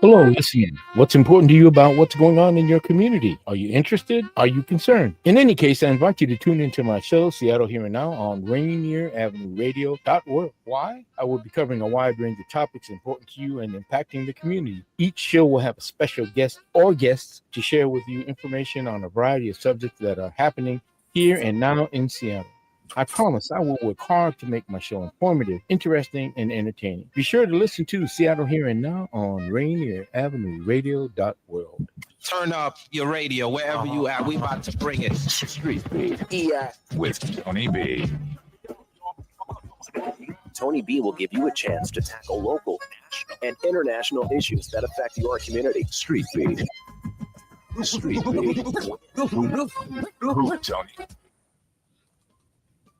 Hello, listen. What's important to you about what's going on in your community? Are you interested? Are you concerned? In any case, I invite you to tune into my show, Seattle Here and Now, on Rainier Avenue Radio.org. Why? I will be covering a wide range of topics important to you and impacting the community. Each show will have a special guest or guests to share with you information on a variety of subjects that are happening here and now in Seattle. I promise I will work hard to make my show informative, interesting, and entertaining. Be sure to listen to Seattle Here and Now on Rainier Avenue Radio.world. Turn up your radio wherever you at. We about to bring it. Street Beat. Yeah. With Tony B. Tony B will give you a chance to tackle local, national, and international issues that affect your community. Street Beat. Street Beat. Tony.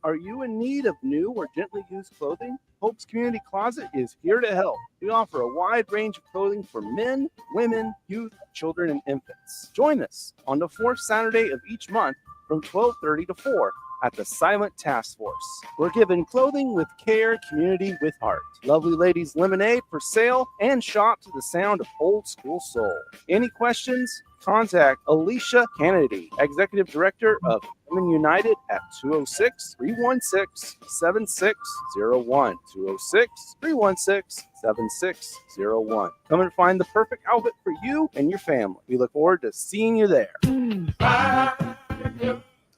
Are you in need of new or gently used clothing? Hope's Community Closet is here to help. We offer a wide range of clothing for men, women, youth, children, and infants. Join us on the fourth Saturday of each month from 12:30 to 4 at the Silent Task Force. We're giving clothing with care, community with heart. Lovely Ladies Lemonade for sale and shop to the sound of old school soul. Any questions? Contact Alicia Kennedy, Executive Director of Women United at 206-316-7601. 206-316-7601. Come and find the perfect outfit for you and your family. We look forward to seeing you there.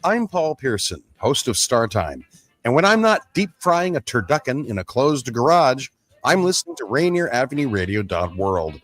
I'm Paul Pearson, host of Star Time. And when I'm not deep frying a turducken in a closed garage, I'm listening to Rainier Avenue Radio.world.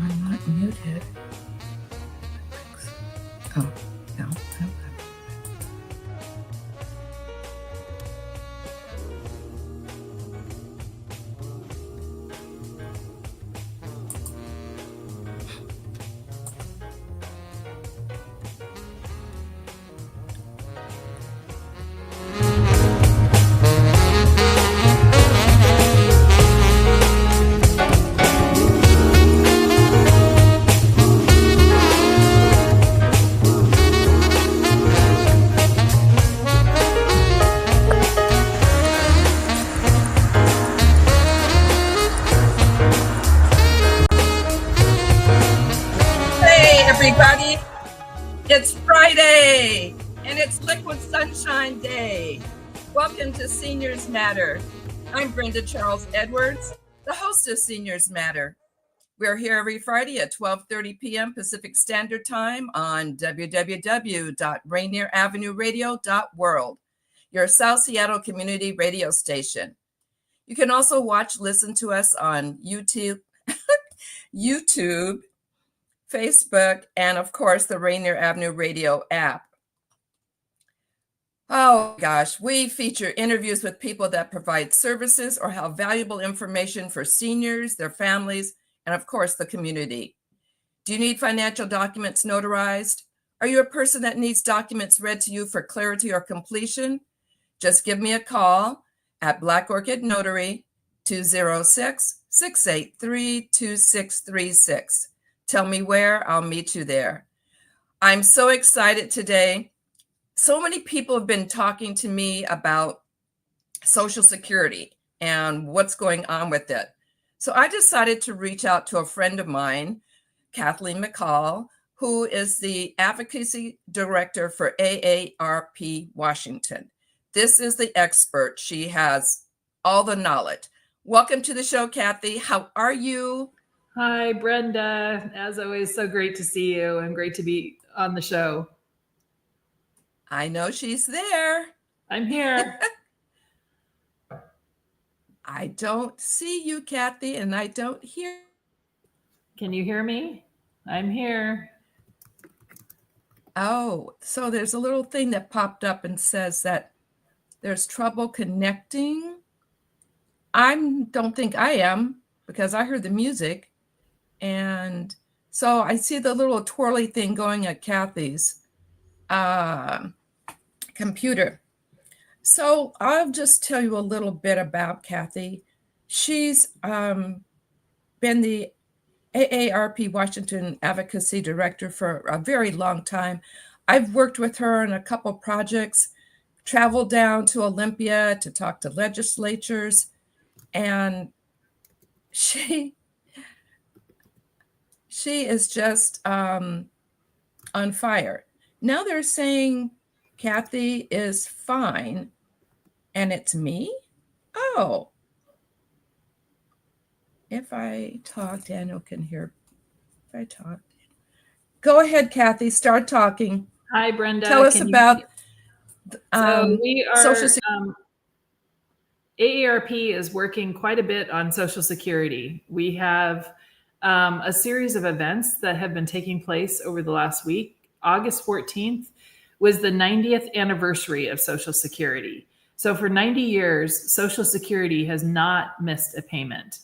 I'm not muted. Oh, no. Everybody, it's Friday and it's Liquid Sunshine Day. Welcome to Seniors Matter. I'm Brenda Charles Edwards, the host of Seniors Matter. We're here every Friday at 12:30 p.m. Pacific Standard Time on www.rainieravenueradio.world, your South Seattle community radio station. You can also listen to us on YouTube, Facebook, and of course, the Rainier Avenue Radio app. Oh gosh, we feature interviews with people that provide services or have valuable information for seniors, their families, and of course, the community. Do you need financial documents notarized? Are you a person that needs documents read to you for clarity or completion? Just give me a call at Black Orchid Notary, 206-683-2636. Tell me where, I'll meet you there. I'm so excited today. So many people have been talking to me about Social Security and what's going on with it. So I decided to reach out to a friend of mine, Cathy MacCaul, who is the Advocacy Director for AARP Washington. This is the expert. She has all the knowledge. Welcome to the show, Cathy. How are you? Hi, Brenda. As always, so great to see you and great to be on the show. I know she's there. I'm here. I don't see you, Cathy, and I don't hear. Can you hear me? I'm here. Oh, so there's a little thing that popped up and says that there's trouble connecting. I don't think I am because I heard the music. And so I see the little twirly thing going at Cathy's computer. So I'll just tell you a little bit about Cathy. She's been the AARP Washington Advocacy Director for a very long time. I've worked with her on a couple projects, traveled down to Olympia to talk to legislatures, and she is just on fire. Now they're saying Cathy is fine, and it's me? Oh. If I talk, Daniel can hear. If I talk. Go ahead, Cathy. Start talking. Hi, Brenda. Tell us about so we are, Social Security. AARP is working quite a bit on Social Security. We have a series of events that have been taking place over the last week. August 14th was the 90th anniversary of Social Security. So for 90 years, Social Security has not missed a payment.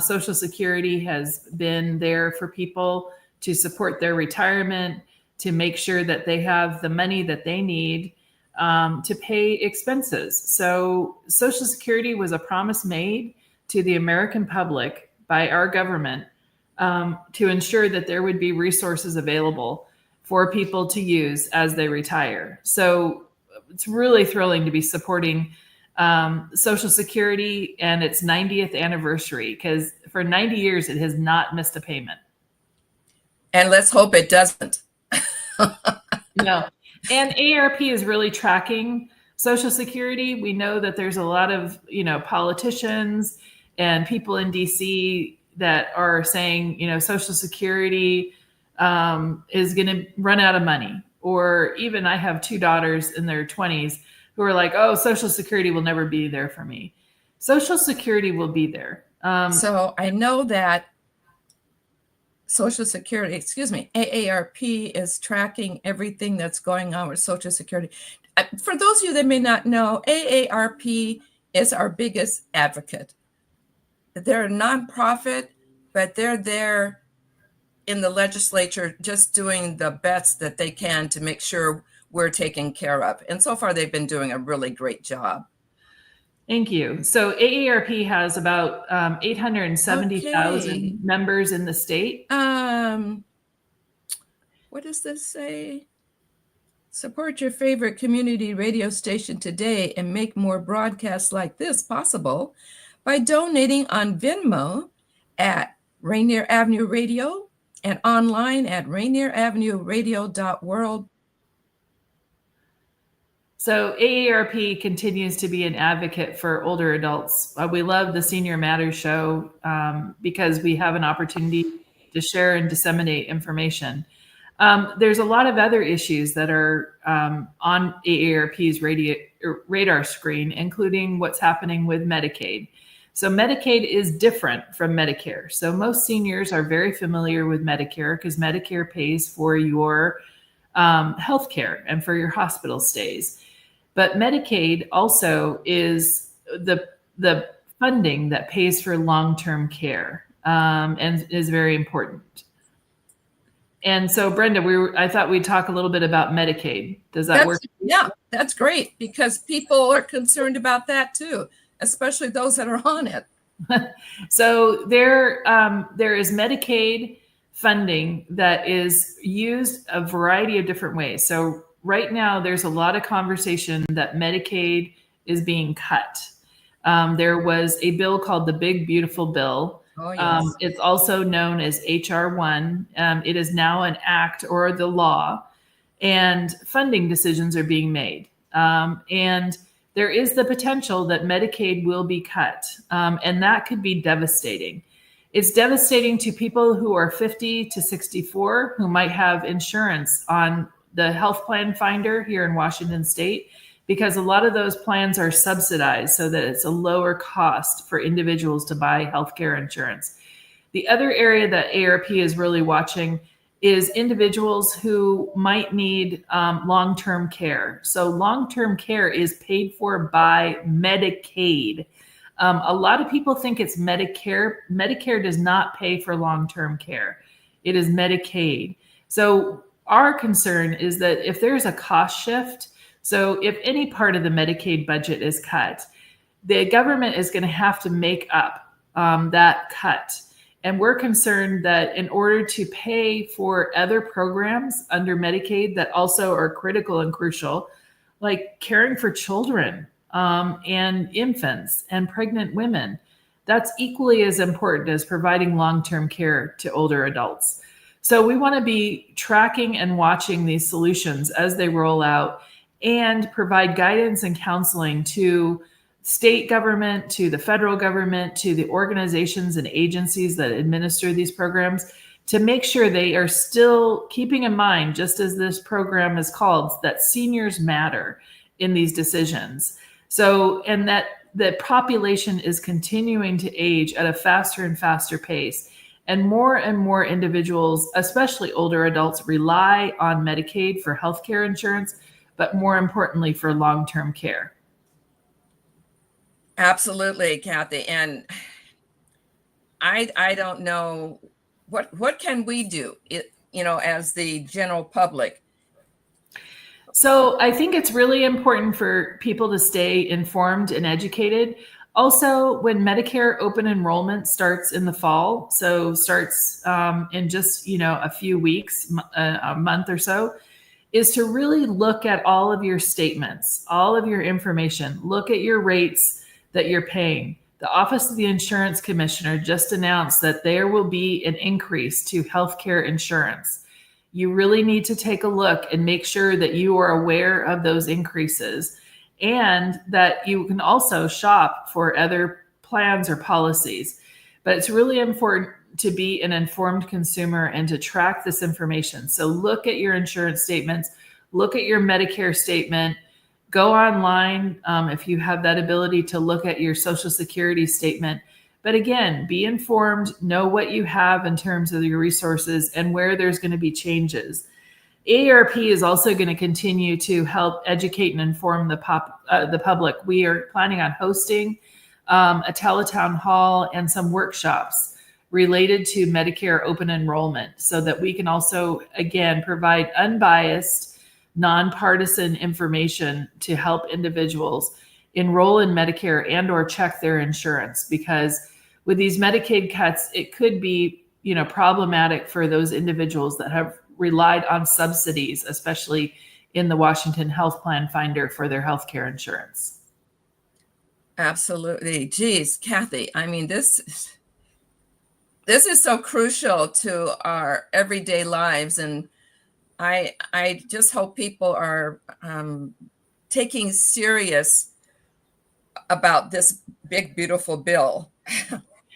Social Security has been there for people to support their retirement, to make sure that they have the money that they need to pay expenses. So Social Security was a promise made to the American public by our government to ensure that there would be resources available for people to use as they retire. So it's really thrilling to be supporting Social Security and its 90th anniversary, because for 90 years, it has not missed a payment. And let's hope it doesn't. No. And AARP is really tracking Social Security. We know that there's a lot of, politicians and people in DC that are saying, Social Security is going to run out of money. Or even I have two daughters in their 20s who are like, oh, Social Security will never be there for me. Social Security will be there. So I know that AARP is tracking everything that's going on with Social Security. For those of you that may not know, AARP is our biggest advocate. They're a nonprofit, but they're there in the legislature just doing the best that they can to make sure we're taken care of. And so far, they've been doing a really great job. Thank you. So AARP has about 870,000 members in the state. What does this say? Support your favorite community radio station today and make more broadcasts like this possible by donating on Venmo at Rainier Avenue Radio and online at rainieravenueradio.world. So AARP continues to be an advocate for older adults. We love the Senior Matters show because we have an opportunity to share and disseminate information. There's a lot of other issues that are on AARP's radar screen, including what's happening with Medicaid. So Medicaid is different from Medicare. So most seniors are very familiar with Medicare because Medicare pays for your health care and for your hospital stays. But Medicaid also is the funding that pays for long-term care and is very important. And so, Brenda, I thought we'd talk a little bit about Medicaid. Does that work? Yeah, that's great because people are concerned about that too, especially those that are on it. So there is Medicaid funding that is used a variety of different ways. So right now, there's a lot of conversation that Medicaid is being cut. There was a bill called the Big Beautiful Bill. Oh, yes. It's also known as HR 1. It is now an act or the law, and funding decisions are being made. And there is the potential that Medicaid will be cut, and that could be devastating. It's devastating to people who are 50 to 64 who might have insurance on the health plan finder here in Washington State, because a lot of those plans are subsidized so that it's a lower cost for individuals to buy healthcare insurance. The other area that AARP is really watching is individuals who might need long-term care. So long-term care is paid for by Medicaid. A lot of people think it's Medicare. Medicare does not pay for long-term care. It is Medicaid. So our concern is that if there's a cost shift, so if any part of the Medicaid budget is cut, the government is going to have to make up that cut. And we're concerned that in order to pay for other programs under Medicaid that also are critical and crucial, like caring for children and infants and pregnant women, that's equally as important as providing long-term care to older adults. So we want to be tracking and watching these solutions as they roll out and provide guidance and counseling to state government, to the federal government, to the organizations and agencies that administer these programs, to make sure they are still keeping in mind, just as this program is called, that seniors matter in these decisions. So, and that the population is continuing to age at a faster and faster pace. And more individuals, especially older adults, rely on Medicaid for healthcare insurance, but more importantly for long-term care. Absolutely, Cathy. And I don't know what can we do, as the general public. So I think it's really important for people to stay informed and educated. Also, when Medicare open enrollment starts in the fall, so starts in just a few weeks, a month or so, is to really look at all of your statements, all of your information. Look at your rates that you're paying. The Office of the Insurance Commissioner just announced that there will be an increase to healthcare insurance. You really need to take a look and make sure that you are aware of those increases, and that you can also shop for other plans or policies. But it's really important to be an informed consumer and to track this information. So look at your insurance statements, look at your Medicare statement, go online if you have that ability to look at your Social Security statement. But again, be informed, know what you have in terms of your resources and where there's going to be changes. AARP is also going to continue to help educate and inform the public. We are planning on hosting a teletown hall and some workshops related to Medicare open enrollment, so that we can also, again, provide unbiased, nonpartisan information to help individuals enroll in Medicare and or check their insurance. Because with these Medicaid cuts, it could be, problematic for those individuals that have relied on subsidies, especially in the Washington Health Plan Finder for their healthcare insurance. Absolutely. Geez, Cathy, I mean, this is so crucial to our everyday lives. And I just hope people are taking serious about this big, beautiful bill.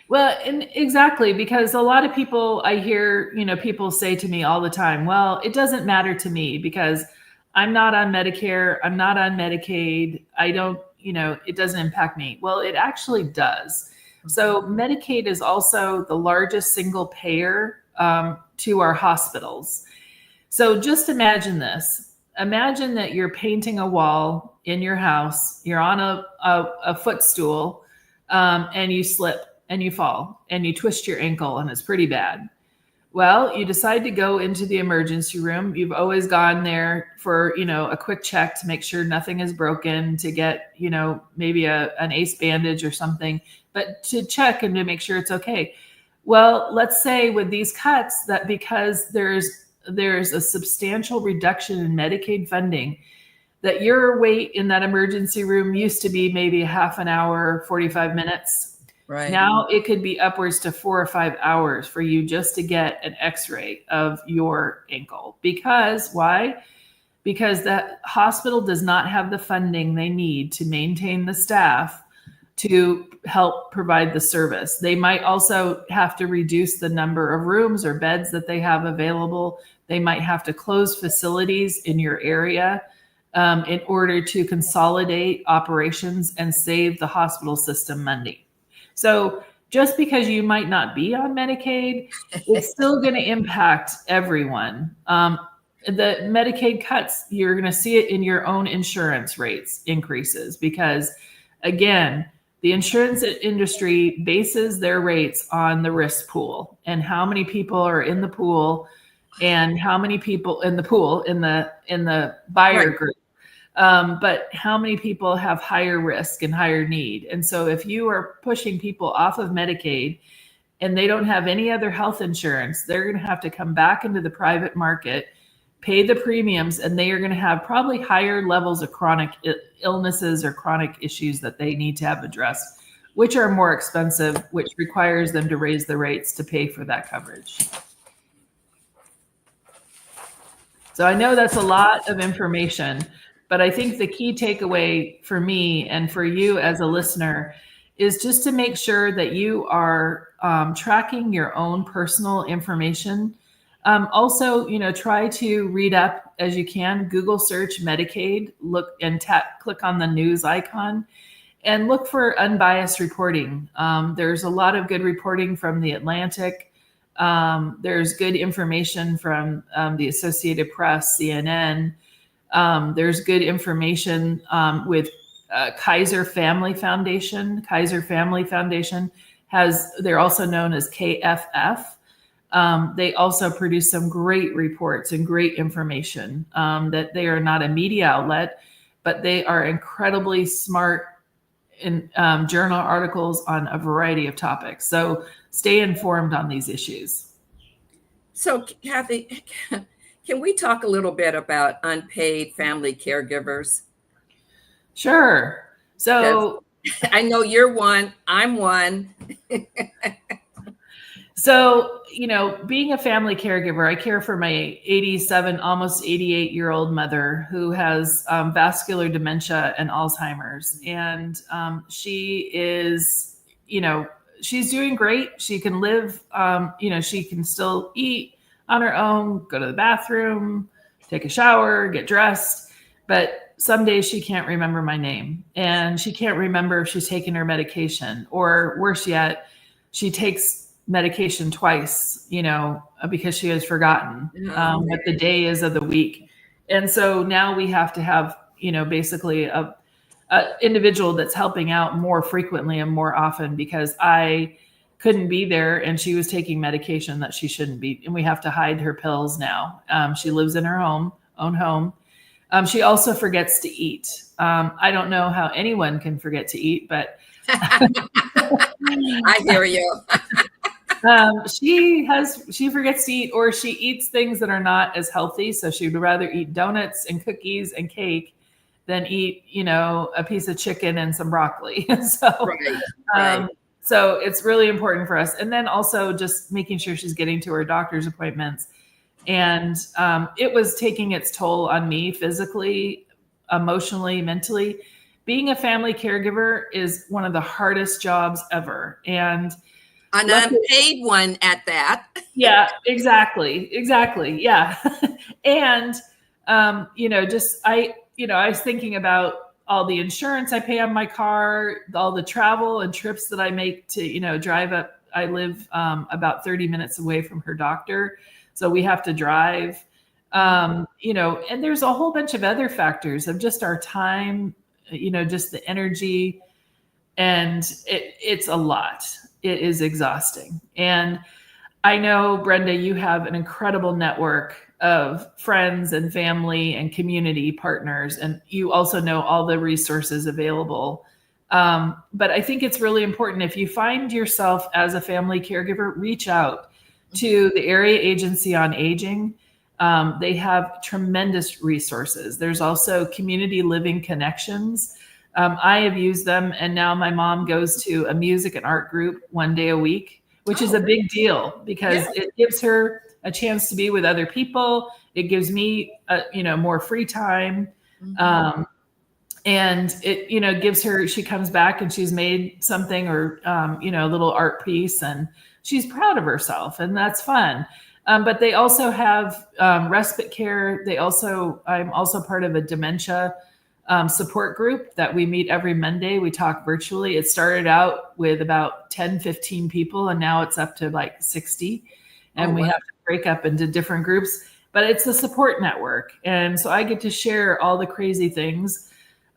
Well, and exactly, because a lot of people, I hear, people say to me all the time, well, it doesn't matter to me because I'm not on Medicare, I'm not on Medicaid, I don't, it doesn't impact me. Well, it actually does. So Medicaid is also the largest single payer to our hospitals. So just imagine this. Imagine that you're painting a wall in your house, you're on a footstool, and you slip and you fall and you twist your ankle and it's pretty bad. Well, you decide to go into the emergency room. You've always gone there for, a quick check to make sure nothing is broken, to get, maybe an ACE bandage or something, but to check and to make sure it's okay. Well, let's say with these cuts that because there's a substantial reduction in Medicaid funding, that your wait in that emergency room used to be maybe a half an hour, 45 minutes. Right. Now it could be upwards to 4 or 5 hours for you just to get an x-ray of your ankle. Because why? because the hospital does not have the funding they need to maintain the staff to help provide the service. They might also have to reduce the number of rooms or beds that they have available. They might have to close facilities in your area in order to consolidate operations and save the hospital system money. So just because you might not be on Medicaid, it's still going to impact everyone. The Medicaid cuts, you're going to see it in your own insurance rates increases because, again, the insurance industry bases their rates on the risk pool and how many people are in the pool and how many people in the pool in the buyer group. But how many people have higher risk and higher need? And so if you are pushing people off of Medicaid and they don't have any other health insurance, they're going to have to come back into the private market, pay the premiums, and they are going to have probably higher levels of chronic illnesses or chronic issues that they need to have addressed, which are more expensive, which requires them to raise the rates to pay for that coverage. So I know that's a lot of information, but I think the key takeaway for me and for you as a listener is just to make sure that you are tracking your own personal information. Also, try to read up as you can. Google search Medicaid, look and click on the news icon and look for unbiased reporting. There's a lot of good reporting from the Atlantic. There's good information from the Associated Press, CNN. There's good information with Kaiser Family Foundation. Kaiser Family Foundation they're also known as KFF. They also produce some great reports and great information that they are not a media outlet, but they are incredibly smart in journal articles on a variety of topics. So stay informed on these issues. So Cathy, can we talk a little bit about unpaid family caregivers? Sure. So I know you're one, I'm one. So, being a family caregiver, I care for my 87, almost 88-year-old mother who has vascular dementia and Alzheimer's. And she is, she's doing great. She can live, she can still eat on her own, go to the bathroom, take a shower, get dressed. But some days she can't remember my name and she can't remember if she's taken her medication, or worse yet, she takes medication twice, because she has forgotten what the day is of the week. And so now we have to have, basically a individual that's helping out more frequently and more often because I couldn't be there and she was taking medication that she shouldn't be. And we have to hide her pills now. She lives in her own home. She also forgets to eat. I don't know how anyone can forget to eat, but I hear you. She forgets to eat, or she eats things that are not as healthy. So she would rather eat donuts and cookies and cake than eat, a piece of chicken and some broccoli. Right. So it's really important for us. And then also just making sure she's getting to her doctor's appointments. And it was taking its toll on me physically, emotionally, mentally. Being a family caregiver is one of the hardest jobs ever. And an unpaid one at that. Yeah, exactly. Yeah. And, I was thinking about all the insurance I pay on my car, all the travel and trips that I make to, drive up. I live about 30 minutes away from her doctor. So we have to drive, and there's a whole bunch of other factors of just our time, just the energy, and it's a lot. It is exhausting. And I know, Brenda, you have an incredible network of friends and family and community partners, and you also know all the resources available. But I think it's really important, if you find yourself as a family caregiver, reach out to the Area Agency on Aging. They have tremendous resources. There's also Community Living Connections. I have used them, and now my mom goes to a music and art group one day a week, which is a big deal because it gives her a chance to be with other people. It gives me, more free time. And it, gives her, she comes back and she's made something or, a little art piece, and she's proud of herself, and that's fun. But they also have respite care. I'm also part of a dementia support group that we meet every Monday. We talk virtually. It started out with about 10, 15 people, and now it's up to like 60. And we have to break up into different groups, but it's a support network. And so I get to share all the crazy things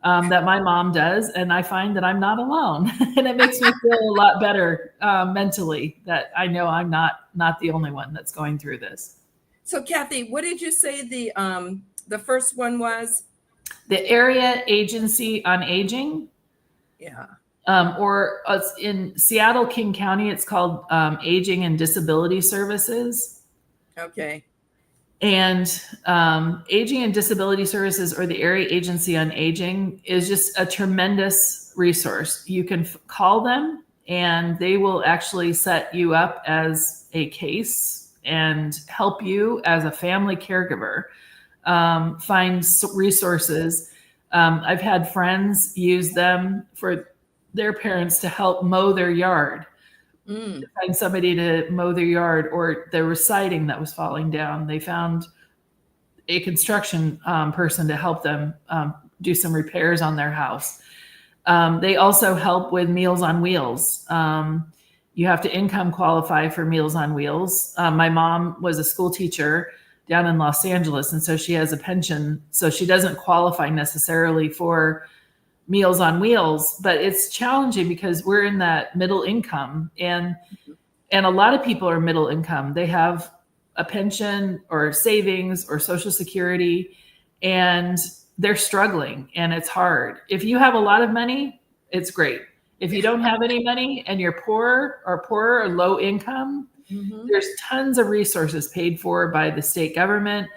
that my mom does, and I find that I'm not alone. And it makes me feel a lot better mentally, that I know I'm not the only one that's going through this. So Cathy, what did you say the first one was? The Area Agency on Aging. Yeah. Or in Seattle, King County, it's called Aging and Disability Services. Okay. And Aging and Disability Services, or the Area Agency on Aging, is just a tremendous resource. You can call them and they will actually set you up as a case and help you as a family caregiver find resources. I've had friends use them for their parents to help mow their yard. To find somebody to mow their yard, or there was siding that was falling down. They found a construction person to help them do some repairs on their house. They also help with Meals on Wheels. You have to income qualify for Meals on Wheels. My mom was a school teacher down in Los Angeles, and so she has a pension. So she doesn't qualify necessarily for Meals on Wheels, but it's challenging because we're in that middle income, and a lot of people are middle income. They have a pension or savings or Social Security, and they're struggling, and it's hard. If you have a lot of money, it's great. If you don't have any money and you're poor or low income, there's tons of resources paid for by the state government.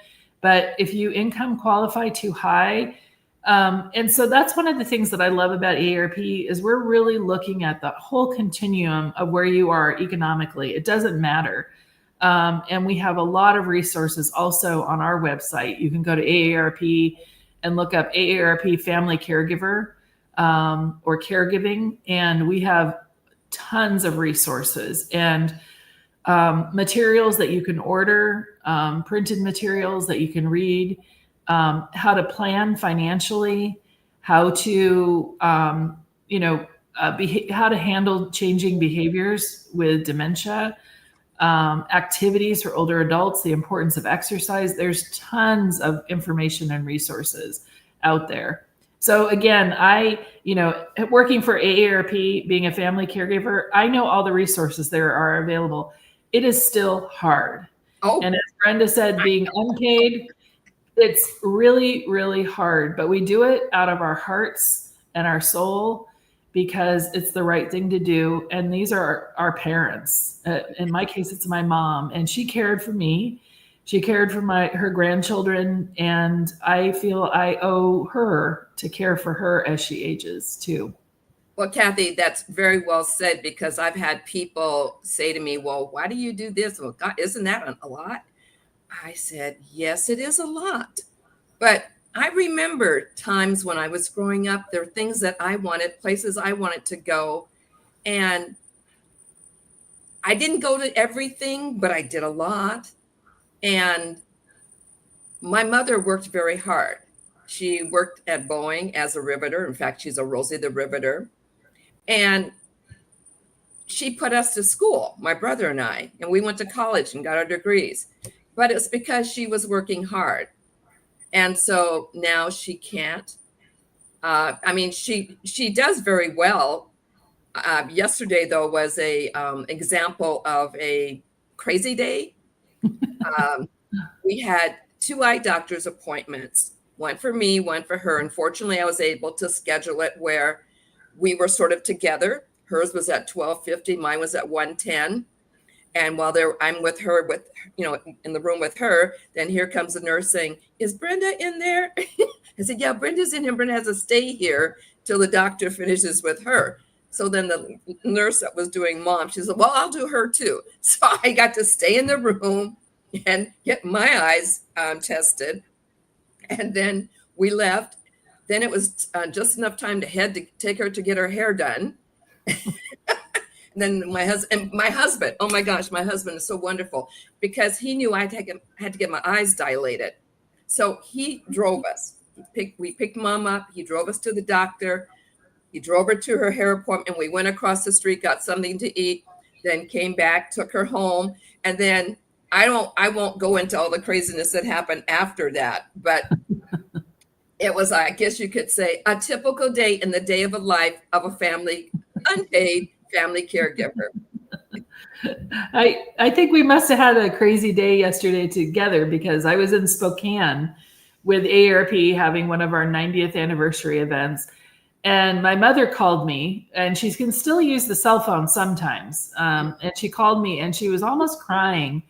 But if you income qualify too high, and so that's one of the things that I love about AARP is we're really looking at the whole continuum of where you are economically. It doesn't matter. And we have a lot of resources also on our website. You can go to AARP and look up AARP Family Caregiver or Caregiving. And we have tons of resources and materials that you can order, printed materials that you can read, how to plan financially, how to, how to handle changing behaviors with dementia, activities for older adults, the importance of exercise. There's tons of information and resources out there. So again, working for AARP, being a family caregiver, I know all the resources there are available. It is still hard. And as Brenda said, being unpaid, it's really, really hard, but we do it out of our hearts and our soul because it's the right thing to do. And these are our parents. In my case, it's my mom, and she cared for me. She cared for her grandchildren, and I feel I owe her to care for her as she ages too. Well, Cathy, that's very well said, because I've had people say to me, well, why do you do this? Well, God, isn't that a lot? I said, yes, it is a lot. But I remember times when I was growing up, there were things that I wanted, places I wanted to go. And I didn't go to everything, but I did a lot. And my mother worked very hard. She worked at Boeing as a riveter. In fact, she's a Rosie the Riveter. And she put us to school, my brother and I, and we went to college and got our degrees. But it's because she was working hard. And so now she can't. She does very well. Yesterday, though, was a example of a crazy day. We had 2 eye doctor's appointments, one for me, one for her. Unfortunately, I was able to schedule it where we were sort of together. Hers was at 12:50, mine was at 1:10. And while I'm with her, in the room with her, then here comes the nurse saying, is Brenda in there? I said, yeah, Brenda's in here. Brenda has to stay here till the doctor finishes with her. So then the nurse that was doing mom, she said, well, I'll do her too. So I got to stay in the room and get my eyes tested. And then we left. Then it was just enough time to take her to get her hair done. And then my husband, oh my gosh, my husband is so wonderful because he knew I had to get my eyes dilated. So he drove us. We picked Mom up. He drove us to the doctor. He drove her to her hair appointment. We went across the street, got something to eat, then came back, took her home. And then I won't go into all the craziness that happened after that, but it was, I guess you could say, a typical day in the day of a life of a family, unpaid family caregiver. I think we must have had a crazy day yesterday together because I was in Spokane with AARP having one of our 90th anniversary events. And my mother called me, and she can still use the cell phone sometimes. And she called me and she was almost crying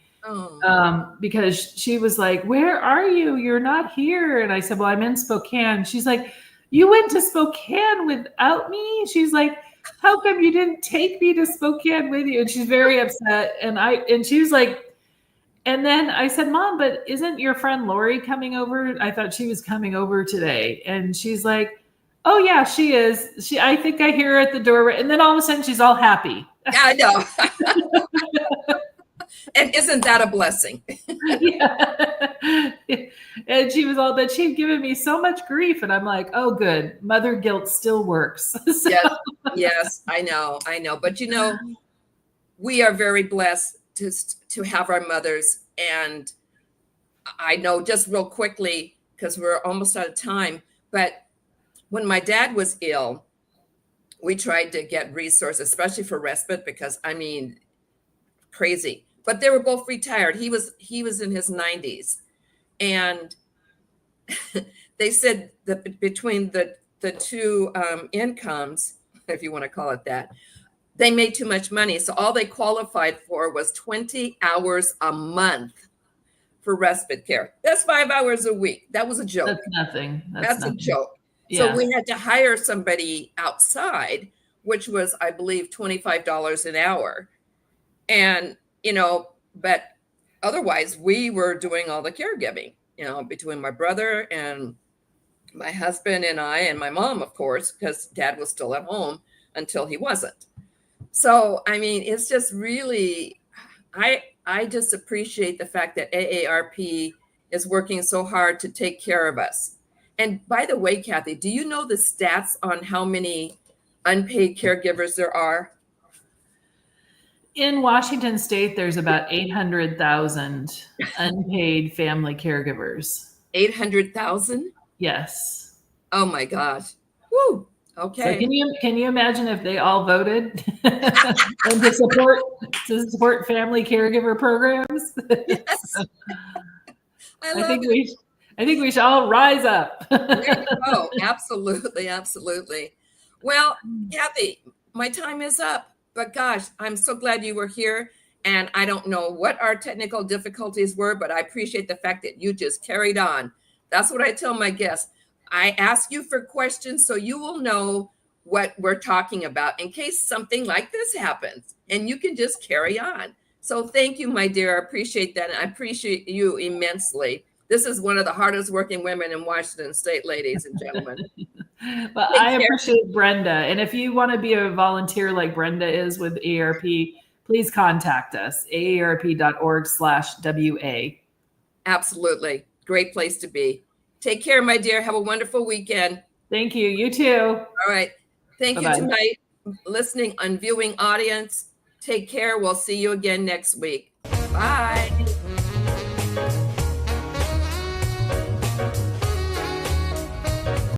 because she was like, "Where are you? You're not here." And I said, "Well, I'm in Spokane." She's like, "You went to Spokane without me?" She's like, "How come you didn't take me to Spokane with you?" And she's very upset. And she was like, and then I said, "Mom, but isn't your friend Lori coming over? I thought she was coming over today." And she's like, "Oh yeah, she is. I think I hear her at the door." And then all of a sudden she's all happy. Yeah, I know. And isn't that a blessing? Yeah. And she was all, but she'd given me so much grief. And I'm like, oh, good. Mother guilt still works. So. Yes, I know. But we are very blessed to have our mothers. And I know, just real quickly, because we're almost out of time, but when my dad was ill, we tried to get resources, especially for respite, because crazy. But they were both retired. He was in his 90s, and they said that between the two incomes, if you want to call it that, they made too much money. So all they qualified for was 20 hours a month for respite care. That's 5 hours a week. That was a joke. That's nothing. That's a joke. Yeah. So we had to hire somebody outside, which was, I believe, $25 an hour. And, but otherwise we were doing all the caregiving, between my brother and my husband and I, and my mom, of course, because Dad was still at home until he wasn't. So, it's just really, I just appreciate the fact that AARP is working so hard to take care of us. And by the way, Cathy, do you know the stats on how many unpaid caregivers there are? In Washington State, there's about 800,000 unpaid family caregivers. 800,000? Yes. Oh my gosh. Woo. Okay. So can you imagine if they all voted and to support family caregiver programs? Yes. I think we should all rise up. Oh, absolutely. Well, Cathy, my time is up. But gosh, I'm so glad you were here. And I don't know what our technical difficulties were, but I appreciate the fact that you just carried on. That's what I tell my guests. I ask you for questions so you will know what we're talking about in case something like this happens, and you can just carry on. So thank you, my dear. I appreciate that. And I appreciate you immensely. This is one of the hardest working women in Washington State, ladies and gentlemen. Well, I appreciate Brenda. And if you want to be a volunteer like Brenda is with AARP, please contact us, aarp.org/WA. Absolutely. Great place to be. Take care, my dear. Have a wonderful weekend. Thank you. You too. All right. Thank you to my listening and viewing audience. Take care. We'll see you again next week. Bye.